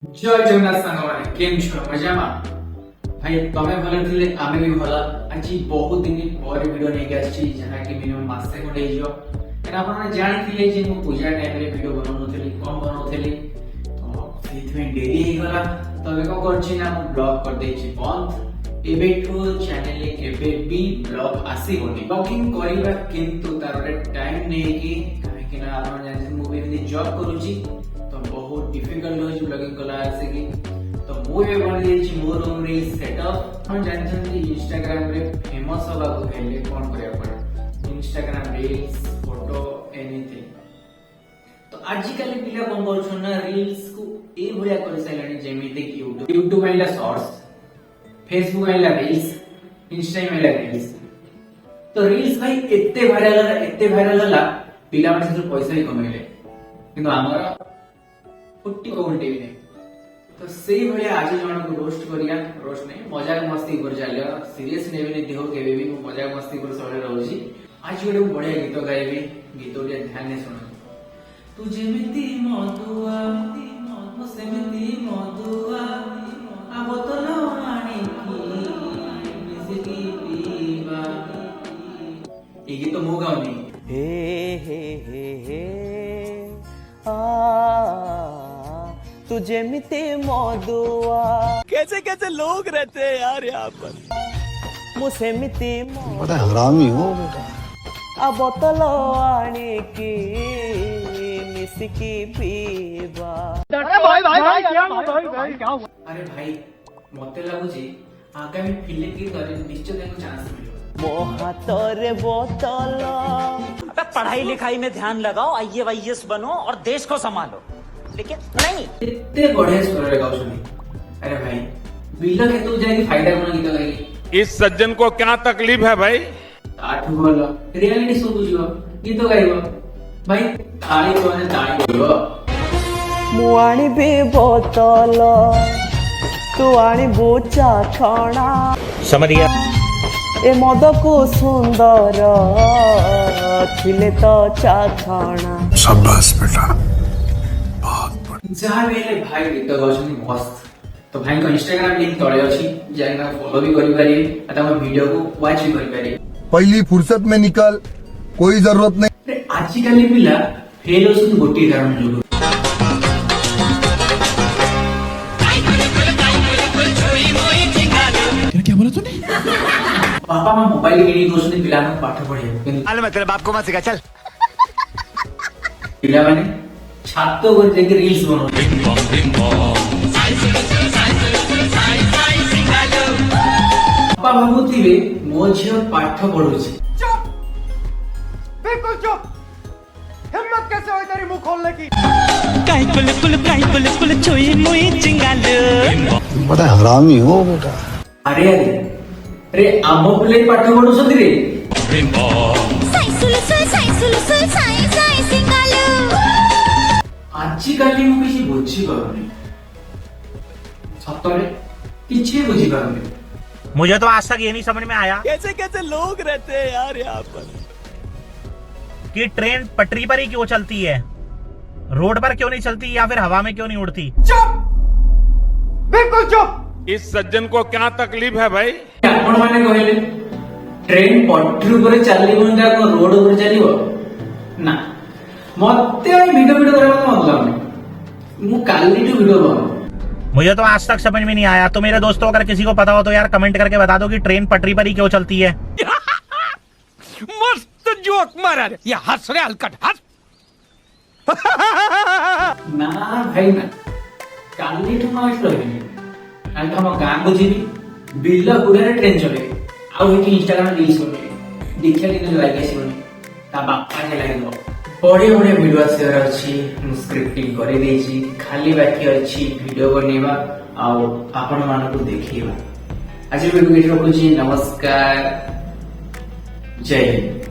जय जगन्नाथ सांग माने केम छ मजामा भाई तमे भले थिले आमे भी भला आज बहुत दिन पर वीडियो नै आछि जना कि मिनिमम मासे कोडे हियो एना आपण जानि थिले जे मु पूजा टाइम रे वीडियो बनौनथली कम बनौथली तो सेथमे डेरी हे गला तबे को करछि ना मु ब्लॉग कर देछि बंद एबेठो चैनल रे केबे भी ब्लॉग आसी होनी ब्लॉगिंग करिबा किंतु तार टाइम नै कि काहे कि ना आपण जानि मु भी जॉब करूछि तो बहुत डिफिकल्ट हो ब्लॉगिंग कला ऐसे कि तो मु ए बन देछि मोर रूम रे सेटअप हम जानछन कि इंस्टाग्राम रे फेमस होबा को हेले कोन करिया पड़े इंस्टाग्राम रील्स फोटो एनीथिंग तो आजकल पिला कोन करछन ना रील्स को ए भलिया कर साइलानी जेमिते कि यूट्यूब आइला शॉर्ट्स फेसबुक आइला रील्स इंस्टाग्राम आइला रील्स तो रील्स भाई एत्ते वायरल होला पिला माने से पैसा ही कमाइले किंतु हमरा फुट्टी को उल्टे भी नहीं तो सही भलिया आज जण को रोस्ट करिया रोस्ट नहीं मजाक मस्ती कर जालिया सीरियस ने भी नहीं देहो केबे भी मजाक मस्ती कर सबले रहउची आज गोटे बढ़िया गीत गाइबे गीत रे ध्यान ने सुनो तू जेमिति मधुआ मो सेमिति मधुआ आ बोतल आनी की मिसकी पीवा ए गीत मो गाउनी हे तू जेमिते मधुआ कैसे कैसे लोग रहते हैं यार यहाँ पर मुझे मिति बड़ा हरामी हो बेटा अब बोतल आने की मिसकी पीवा अरे भाई मते लागुची आगामी फिल्म की करे निश्चय देखो चांस मिलो मो हाथ रे बोतल पढ़ाई लिखाई में ध्यान लगाओ आईएएस बनो और देश को संभालो लेकिन नहीं इतने बढ़िया स्वर रे गाउछनी अरे भाई बिल्ला के तू जाई फायदा कोन गीत गाइली इस सज्जन को क्या तकलीफ है भाई आठु बोला रियलिटी शो बुझियो गीत गाइबो भाई ताली कोने ताली बोलो मु आनिबे बोतल तू आनिबो चाखणा समझिया ए मद को सुंदर थिले तो चाखणा शाबाश बेटा जहाँ बेले भाई गीत गाउछनी मस्त तो भाई को इंस्टाग्राम लिंक तळे अछि जाइना फॉलो भी करि पारि अथवा हम वीडियो को वॉच भी करि पारि पहली फुर्सत में निकल कोई जरूरत नहीं आजकल पिला फेल होसु गोटी कारण जोडू क्या बोला तूने पापा मां मोबाइल किनी दोसनी पिला न पाठ पढे अरे मैं तेरे बाप को मत सिखा चल पिला माने छातो कर जे रील्स बनो पापा भाबुथिबे मो झियो पाठ पढुची बिल्कुल चुप हिम्मत कैसे होई तेरी मुंह खोलने की काई पुल चोई मोई चिंगालो बड़ा हरामी हो बेटा अरे अरे अरे आमो पिले पाठ पढुछथि रे आजकल मु किसी बुझी पारुनी सतरे किछि बुझी पारुनी मुझे तो आज तक ये नहीं समझ में आया कैसे कैसे लोग रहते हैं यार यहाँ पर कि ट्रेन पटरी पर ही क्यों चलती है, रोड पर क्यों नहीं चलती या फिर हवा में क्यों नहीं उड़ती। चुप बिल्कुल चुप इस सज्जन को क्या तकलीफ है भाई। आपण माने कहले ट्रेन पटरी ऊपर चलिबो ना रोड ऊपर चलिबो ना मते वीडियो करबा मत लाउने मु काली टू वीडियो बनो मुझे तो आज तक समझ में नहीं आया। तो मेरे दोस्तों अगर किसी को पता हो तो यार कमेंट करके बता दो कि ट्रेन पटरी पर ही क्यों चलती है। मस्त जोक मारा रे ये हंस रे हलकट हंस ना भाई ना काली टू नॉइस रहनी आज हम गां को जीवी बिल्ला गुडा ट्रेन चले आउ हेठी इंस्टाग्राम रील्स बने देखिया दिन लाइक आसीबनी ता बापा के लागलो बड़े बड़े वीडियो शेयर अच्छी स्क्रिप्टिंग करे देछि खाली बाकी अच्छी वीडियो बनेबा आ आपण मान को देखिबा आज वीडियो के रखुची नमस्कार जय हिंद।